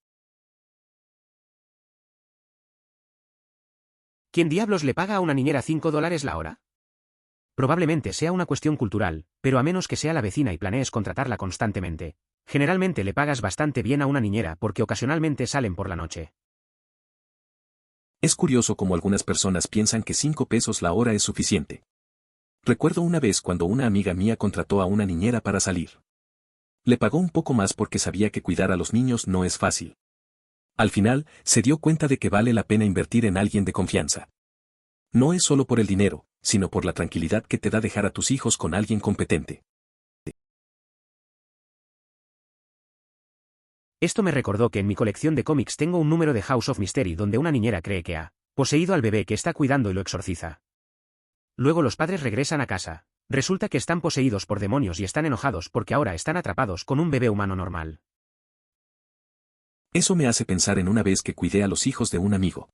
¿Quién diablos le paga a una niñera $5 la hora? Probablemente sea una cuestión cultural, pero a menos que sea la vecina y planees contratarla constantemente, generalmente le pagas bastante bien a una niñera porque ocasionalmente salen por la noche. Es curioso cómo algunas personas piensan que 5 pesos la hora es suficiente. Recuerdo una vez cuando una amiga mía contrató a una niñera para salir. Le pagó un poco más porque sabía que cuidar a los niños no es fácil. Al final, se dio cuenta de que vale la pena invertir en alguien de confianza. No es solo por el dinero, sino por la tranquilidad que te da dejar a tus hijos con alguien competente. Esto me recordó que en mi colección de cómics tengo un número de House of Mystery donde una niñera cree que ha poseído al bebé que está cuidando y lo exorciza. Luego los padres regresan a casa. Resulta que están poseídos por demonios y están enojados porque ahora están atrapados con un bebé humano normal. Eso me hace pensar en una vez que cuidé a los hijos de un amigo.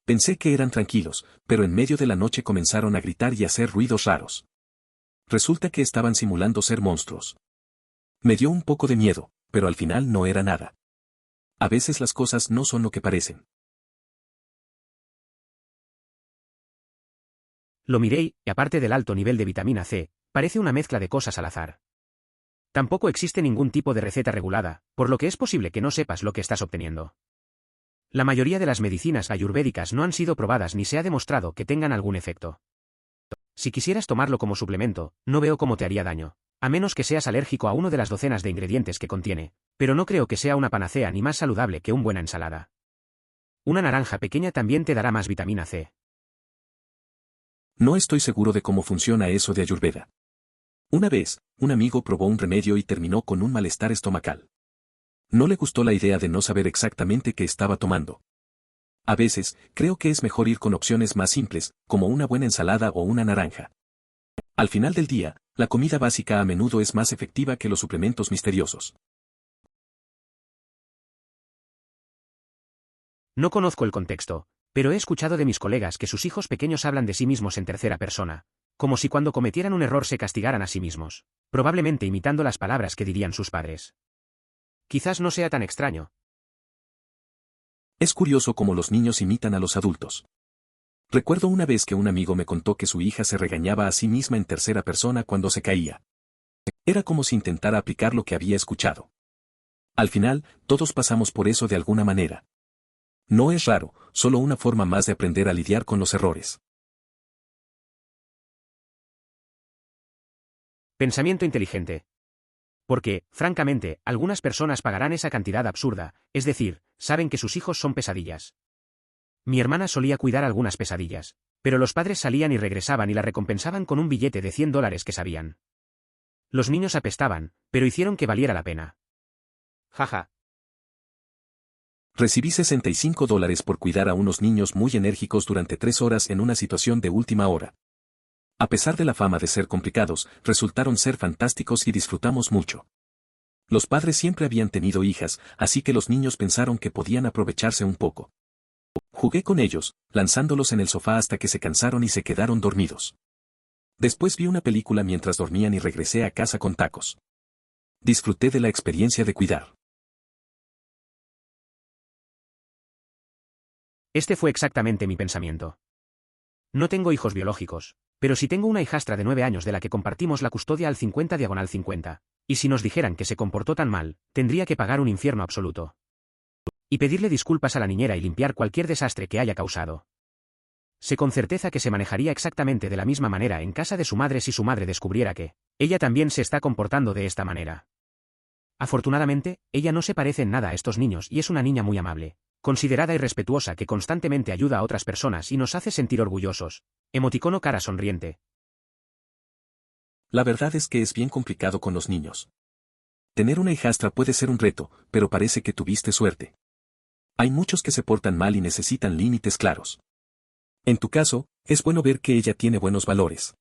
Pensé que eran tranquilos, pero en medio de la noche comenzaron a gritar y hacer ruidos raros. Resulta que estaban simulando ser monstruos. Me dio un poco de miedo, pero al final no era nada. A veces las cosas no son lo que parecen. Lo miré y, aparte del alto nivel de vitamina C, parece una mezcla de cosas al azar. Tampoco existe ningún tipo de receta regulada, por lo que es posible que no sepas lo que estás obteniendo. La mayoría de las medicinas ayurvédicas no han sido probadas ni se ha demostrado que tengan algún efecto. Si quisieras tomarlo como suplemento, no veo cómo te haría daño, a menos que seas alérgico a uno de las docenas de ingredientes que contiene, pero no creo que sea una panacea ni más saludable que una buena ensalada. Una naranja pequeña también te dará más vitamina C. No estoy seguro de cómo funciona eso de Ayurveda. Una vez, un amigo probó un remedio y terminó con un malestar estomacal. No le gustó la idea de no saber exactamente qué estaba tomando. A veces, creo que es mejor ir con opciones más simples, como una buena ensalada o una naranja. Al final del día, la comida básica a menudo es más efectiva que los suplementos misteriosos. No conozco el contexto, pero he escuchado de mis colegas que sus hijos pequeños hablan de sí mismos en tercera persona, como si cuando cometieran un error se castigaran a sí mismos, probablemente imitando las palabras que dirían sus padres. Quizás no sea tan extraño. Es curioso cómo los niños imitan a los adultos. Recuerdo una vez que un amigo me contó que su hija se regañaba a sí misma en tercera persona cuando se caía. Era como si intentara aplicar lo que había escuchado. Al final, todos pasamos por eso de alguna manera. No es raro, solo una forma más de aprender a lidiar con los errores. Pensamiento inteligente. Porque, francamente, algunas personas pagarán esa cantidad absurda, es decir, saben que sus hijos son pesadillas. Mi hermana solía cuidar algunas pesadillas, pero los padres salían y regresaban y la recompensaban con un billete de $100 que sabían. Los niños apestaban, pero hicieron que valiera la pena. Jaja. Recibí $65 por cuidar a unos niños muy enérgicos durante 3 horas en una situación de última hora. A pesar de la fama de ser complicados, resultaron ser fantásticos y disfrutamos mucho. Los padres siempre habían tenido hijas, así que los niños pensaron que podían aprovecharse un poco. Jugué con ellos, lanzándolos en el sofá hasta que se cansaron y se quedaron dormidos. Después vi una película mientras dormían y regresé a casa con tacos. Disfruté de la experiencia de cuidar. Este fue exactamente mi pensamiento. No tengo hijos biológicos, pero sí tengo una hijastra de 9 años de la que compartimos la custodia al 50/50, y si nos dijeran que se comportó tan mal, tendría que pagar un infierno absoluto. Y pedirle disculpas a la niñera y limpiar cualquier desastre que haya causado. Sé con certeza que se manejaría exactamente de la misma manera en casa de su madre si su madre descubriera que ella también se está comportando de esta manera. Afortunadamente, ella no se parece en nada a estos niños y es una niña muy amable, considerada y respetuosa que constantemente ayuda a otras personas y nos hace sentir orgullosos. Emoticono cara sonriente. La verdad es que es bien complicado con los niños. Tener una hijastra puede ser un reto, pero parece que tuviste suerte. Hay muchos que se portan mal y necesitan límites claros. En tu caso, es bueno ver que ella tiene buenos valores.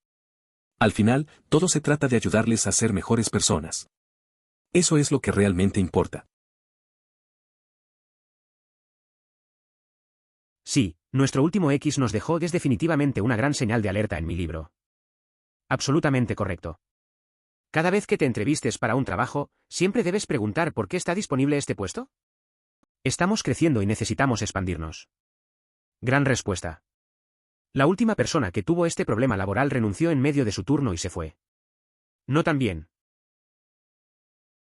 Al final, todo se trata de ayudarles a ser mejores personas. Eso es lo que realmente importa. Sí, nuestro último X nos dejó es definitivamente una gran señal de alerta en mi libro. Absolutamente correcto. Cada vez que te entrevistes para un trabajo, siempre debes preguntar por qué está disponible este puesto. Estamos creciendo y necesitamos expandirnos. Gran respuesta. La última persona que tuvo este problema laboral renunció en medio de su turno y se fue. No tan bien.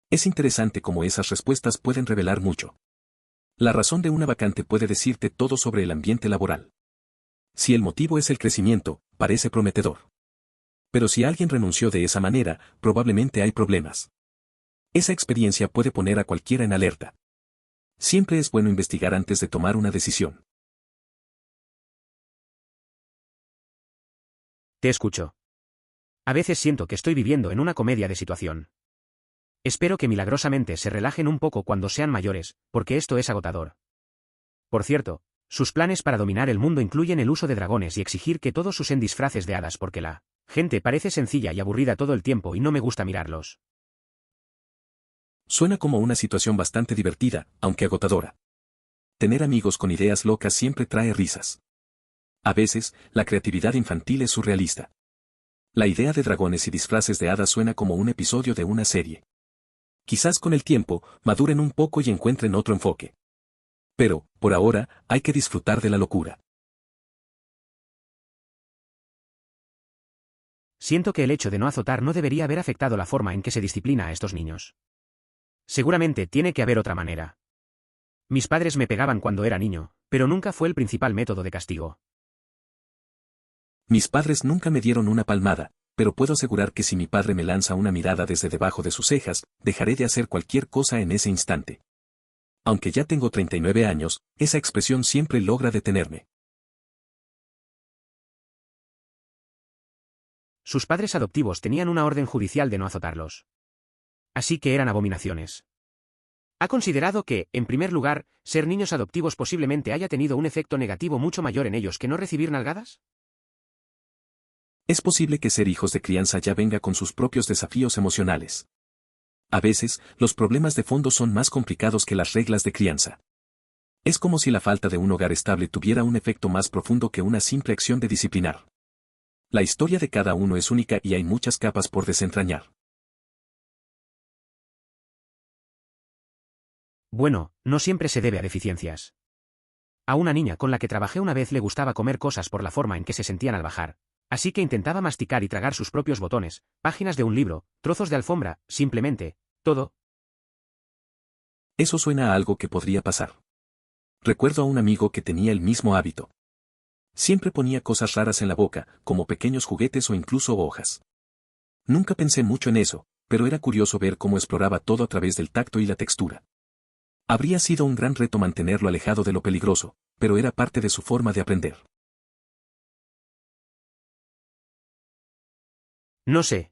Es interesante cómo esas respuestas pueden revelar mucho. La razón de una vacante puede decirte todo sobre el ambiente laboral. Si el motivo es el crecimiento, parece prometedor. Pero si alguien renunció de esa manera, probablemente hay problemas. Esa experiencia puede poner a cualquiera en alerta. Siempre es bueno investigar antes de tomar una decisión. Te escucho. A veces siento que estoy viviendo en una comedia de situación. Espero que milagrosamente se relajen un poco cuando sean mayores, porque esto es agotador. Por cierto, sus planes para dominar el mundo incluyen el uso de dragones y exigir que todos usen disfraces de hadas porque la gente parece sencilla y aburrida todo el tiempo y no me gusta mirarlos. Suena como una situación bastante divertida, aunque agotadora. Tener amigos con ideas locas siempre trae risas. A veces, la creatividad infantil es surrealista. La idea de dragones y disfraces de hadas suena como un episodio de una serie. Quizás con el tiempo, maduren un poco y encuentren otro enfoque. Pero, por ahora, hay que disfrutar de la locura. Siento que el hecho de no azotar no debería haber afectado la forma en que se disciplina a estos niños. Seguramente tiene que haber otra manera. Mis padres me pegaban cuando era niño, pero nunca fue el principal método de castigo. Mis padres nunca me dieron una palmada, pero puedo asegurar que si mi padre me lanza una mirada desde debajo de sus cejas, dejaré de hacer cualquier cosa en ese instante. Aunque ya tengo 39 años, esa expresión siempre logra detenerme. Sus padres adoptivos tenían una orden judicial de no azotarlos. Así que eran abominaciones. ¿Ha considerado que, en primer lugar, ser niños adoptivos posiblemente haya tenido un efecto negativo mucho mayor en ellos que no recibir nalgadas? Es posible que ser hijos de crianza ya venga con sus propios desafíos emocionales. A veces, los problemas de fondo son más complicados que las reglas de crianza. Es como si la falta de un hogar estable tuviera un efecto más profundo que una simple acción de disciplinar. La historia de cada uno es única y hay muchas capas por desentrañar. Bueno, no siempre se debe a deficiencias. A una niña con la que trabajé una vez le gustaba comer cosas por la forma en que se sentían al bajar, así que intentaba masticar y tragar sus propios botones, páginas de un libro, trozos de alfombra, simplemente, todo. Eso suena a algo que podría pasar. Recuerdo a un amigo que tenía el mismo hábito. Siempre ponía cosas raras en la boca, como pequeños juguetes o incluso hojas. Nunca pensé mucho en eso, pero era curioso ver cómo exploraba todo a través del tacto y la textura. Habría sido un gran reto mantenerlo alejado de lo peligroso, pero era parte de su forma de aprender. No sé.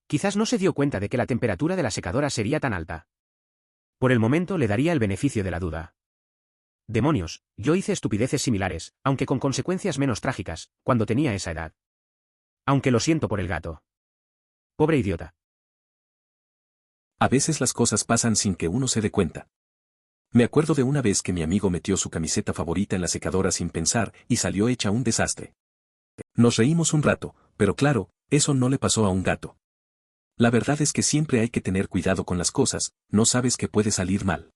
Quizás no se dio cuenta de que la temperatura de la secadora sería tan alta. Por el momento le daría el beneficio de la duda. Demonios, yo hice estupideces similares, aunque con consecuencias menos trágicas, cuando tenía esa edad. Aunque lo siento por el gato. Pobre idiota. A veces las cosas pasan sin que uno se dé cuenta. Me acuerdo de una vez que mi amigo metió su camiseta favorita en la secadora sin pensar y salió hecha un desastre. Nos reímos un rato, pero claro, eso no le pasó a un gato. La verdad es que siempre hay que tener cuidado con las cosas, no sabes que puede salir mal.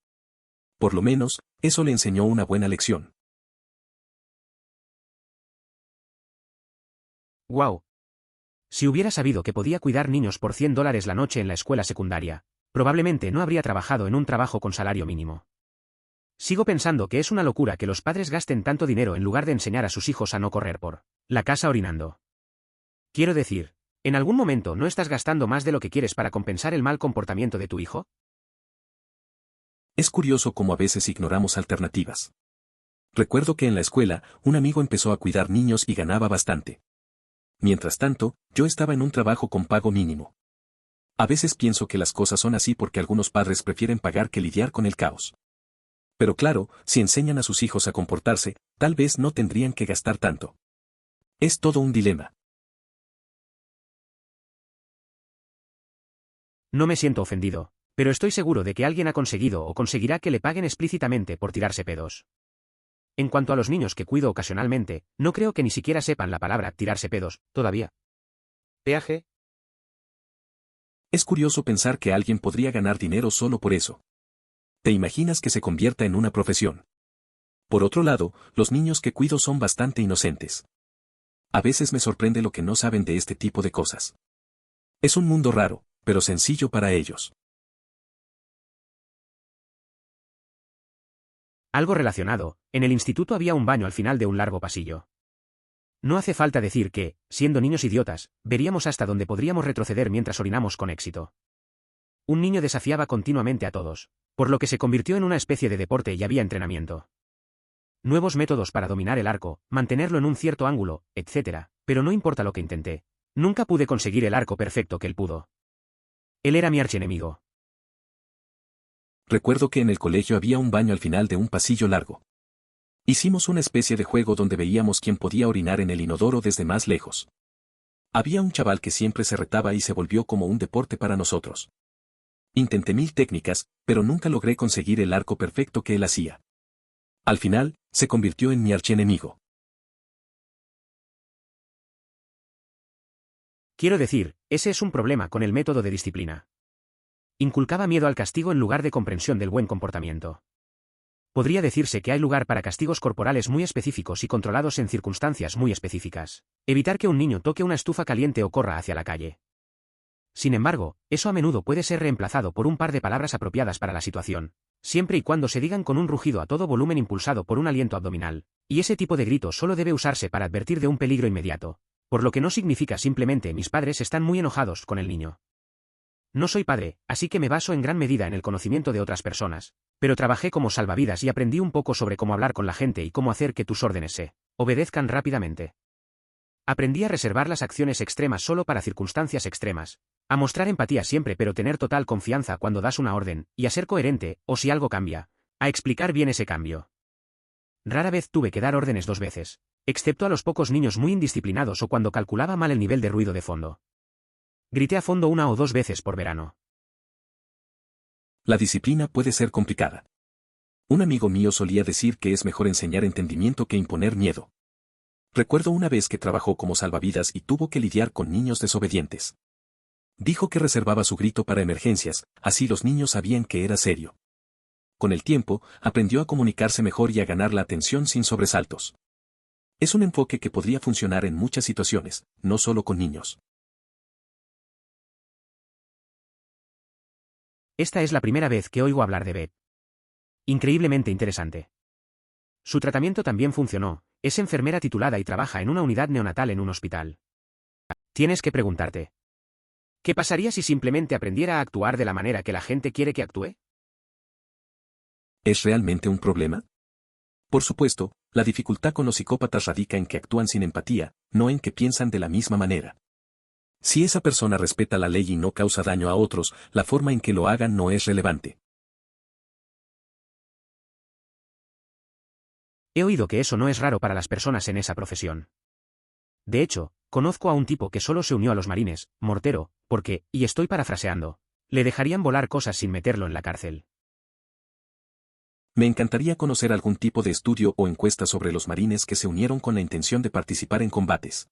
Por lo menos, eso le enseñó una buena lección. Wow. Si hubiera sabido que podía cuidar niños por $100 la noche en la escuela secundaria, probablemente no habría trabajado en un trabajo con salario mínimo. Sigo pensando que es una locura que los padres gasten tanto dinero en lugar de enseñar a sus hijos a no correr por la casa orinando. Quiero decir, ¿en algún momento no estás gastando más de lo que quieres para compensar el mal comportamiento de tu hijo? Es curioso cómo a veces ignoramos alternativas. Recuerdo que en la escuela, un amigo empezó a cuidar niños y ganaba bastante. Mientras tanto, yo estaba en un trabajo con pago mínimo. A veces pienso que las cosas son así porque algunos padres prefieren pagar que lidiar con el caos. Pero claro, si enseñan a sus hijos a comportarse, tal vez no tendrían que gastar tanto. Es todo un dilema. No me siento ofendido, pero estoy seguro de que alguien ha conseguido o conseguirá que le paguen explícitamente por tirarse pedos. En cuanto a los niños que cuido ocasionalmente, no creo que ni siquiera sepan la palabra tirarse pedos, todavía. Peaje. Es curioso pensar que alguien podría ganar dinero solo por eso. ¿Te imaginas que se convierta en una profesión? Por otro lado, los niños que cuido son bastante inocentes. A veces me sorprende lo que no saben de este tipo de cosas. Es un mundo raro, pero sencillo para ellos. Algo relacionado, en el instituto había un baño al final de un largo pasillo. No hace falta decir que, siendo niños idiotas, veríamos hasta dónde podríamos retroceder mientras orinamos con éxito. Un niño desafiaba continuamente a todos, por lo que se convirtió en una especie de deporte y había entrenamiento. Nuevos métodos para dominar el arco, mantenerlo en un cierto ángulo, etc., pero no importa lo que intenté. Nunca pude conseguir el arco perfecto que él pudo. Él era mi archienemigo. Recuerdo que en el colegio había un baño al final de un pasillo largo. Hicimos una especie de juego donde veíamos quién podía orinar en el inodoro desde más lejos. Había un chaval que siempre se retaba y se volvió como un deporte para nosotros. Intenté 1000 técnicas, pero nunca logré conseguir el arco perfecto que él hacía. Al final, se convirtió en mi archienemigo. Quiero decir, ese es un problema con el método de disciplina. Inculcaba miedo al castigo en lugar de comprensión del buen comportamiento. Podría decirse que hay lugar para castigos corporales muy específicos y controlados en circunstancias muy específicas. Evitar que un niño toque una estufa caliente o corra hacia la calle. Sin embargo, eso a menudo puede ser reemplazado por un par de palabras apropiadas para la situación, siempre y cuando se digan con un rugido a todo volumen impulsado por un aliento abdominal, y ese tipo de grito solo debe usarse para advertir de un peligro inmediato, por lo que no significa simplemente mis padres están muy enojados con el niño. No soy padre, así que me baso en gran medida en el conocimiento de otras personas, pero trabajé como salvavidas y aprendí un poco sobre cómo hablar con la gente y cómo hacer que tus órdenes se obedezcan rápidamente. Aprendí a reservar las acciones extremas solo para circunstancias extremas, a mostrar empatía siempre pero tener total confianza cuando das una orden, y a ser coherente, o si algo cambia, a explicar bien ese cambio. Rara vez tuve que dar órdenes 2 veces, excepto a los pocos niños muy indisciplinados o cuando calculaba mal el nivel de ruido de fondo. Grité a fondo 1 o 2 veces por verano. La disciplina puede ser complicada. Un amigo mío solía decir que es mejor enseñar entendimiento que imponer miedo. Recuerdo una vez que trabajó como salvavidas y tuvo que lidiar con niños desobedientes. Dijo que reservaba su grito para emergencias, así los niños sabían que era serio. Con el tiempo, aprendió a comunicarse mejor y a ganar la atención sin sobresaltos. Es un enfoque que podría funcionar en muchas situaciones, no solo con niños. Esta es la primera vez que oigo hablar de Beth. Increíblemente interesante. Su tratamiento también funcionó, es enfermera titulada y trabaja en una unidad neonatal en un hospital. Tienes que preguntarte. ¿Qué pasaría si simplemente aprendiera a actuar de la manera que la gente quiere que actúe? ¿Es realmente un problema? Por supuesto, la dificultad con los psicópatas radica en que actúan sin empatía, no en que piensan de la misma manera. Si esa persona respeta la ley y no causa daño a otros, la forma en que lo hagan no es relevante. He oído que eso no es raro para las personas en esa profesión. De hecho, conozco a un tipo que solo se unió a los marines, mortero, porque, y estoy parafraseando, le dejarían volar cosas sin meterlo en la cárcel. Me encantaría conocer algún tipo de estudio o encuesta sobre los marines que se unieron con la intención de participar en combates.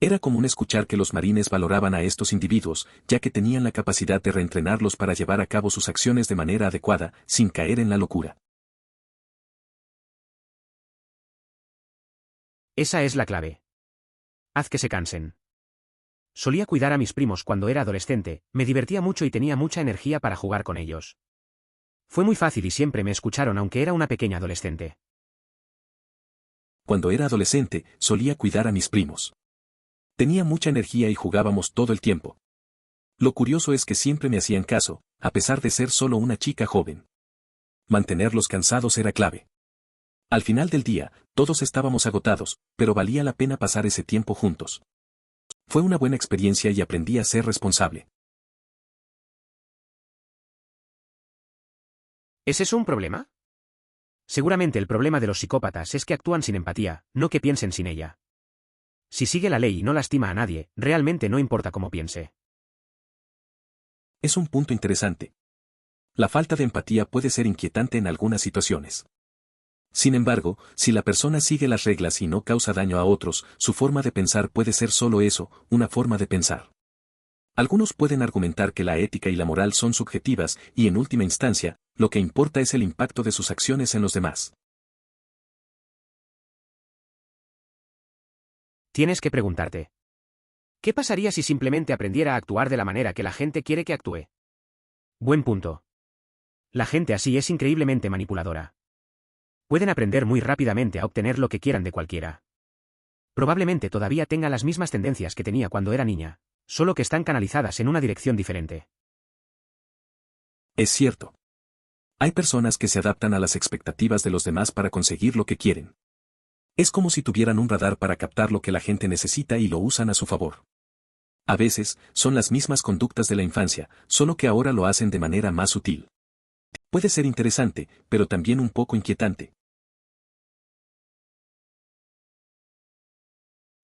Era común escuchar que los marines valoraban a estos individuos, ya que tenían la capacidad de reentrenarlos para llevar a cabo sus acciones de manera adecuada, sin caer en la locura. Esa es la clave. Haz que se cansen. Solía cuidar a mis primos cuando era adolescente, me divertía mucho y tenía mucha energía para jugar con ellos. Fue muy fácil y siempre me escucharon aunque era una pequeña adolescente. Cuando era adolescente, solía cuidar a mis primos. Tenía mucha energía y jugábamos todo el tiempo. Lo curioso es que siempre me hacían caso, a pesar de ser solo una chica joven. Mantenerlos cansados era clave. Al final del día, todos estábamos agotados, pero valía la pena pasar ese tiempo juntos. Fue una buena experiencia y aprendí a ser responsable. ¿Es eso un problema? Seguramente el problema de los psicópatas es que actúan sin empatía, no que piensen sin ella. Si sigue la ley y no lastima a nadie, realmente no importa cómo piense. Es un punto interesante. La falta de empatía puede ser inquietante en algunas situaciones. Sin embargo, si la persona sigue las reglas y no causa daño a otros, su forma de pensar puede ser solo eso, una forma de pensar. Algunos pueden argumentar que la ética y la moral son subjetivas y en última instancia, lo que importa es el impacto de sus acciones en los demás. Tienes que preguntarte. ¿Qué pasaría si simplemente aprendiera a actuar de la manera que la gente quiere que actúe? Buen punto. La gente así es increíblemente manipuladora. Pueden aprender muy rápidamente a obtener lo que quieran de cualquiera. Probablemente todavía tenga las mismas tendencias que tenía cuando era niña, solo que están canalizadas en una dirección diferente. Es cierto. Hay personas que se adaptan a las expectativas de los demás para conseguir lo que quieren. Es como si tuvieran un radar para captar lo que la gente necesita y lo usan a su favor. A veces, son las mismas conductas de la infancia, solo que ahora lo hacen de manera más sutil. Puede ser interesante, pero también un poco inquietante.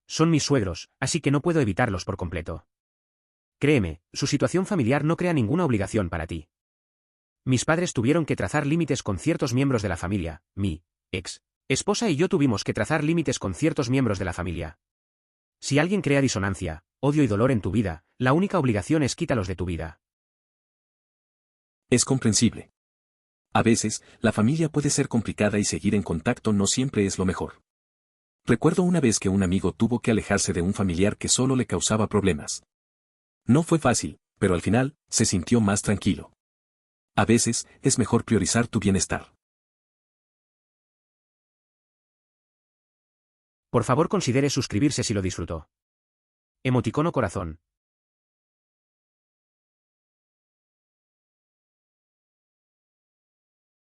Son mis suegros, así que no puedo evitarlos por completo. Créeme, su situación familiar no crea ninguna obligación para ti. Mis padres tuvieron que trazar límites con ciertos miembros de la familia, mi ex esposa y yo tuvimos que trazar límites con ciertos miembros de la familia. Si alguien crea disonancia, odio y dolor en tu vida, la única obligación es quítalos de tu vida. Es comprensible. A veces, la familia puede ser complicada y seguir en contacto no siempre es lo mejor. Recuerdo una vez que un amigo tuvo que alejarse de un familiar que solo le causaba problemas. No fue fácil, pero al final, se sintió más tranquilo. A veces, es mejor priorizar tu bienestar. Por favor considere suscribirse si lo disfrutó. Emoticono corazón.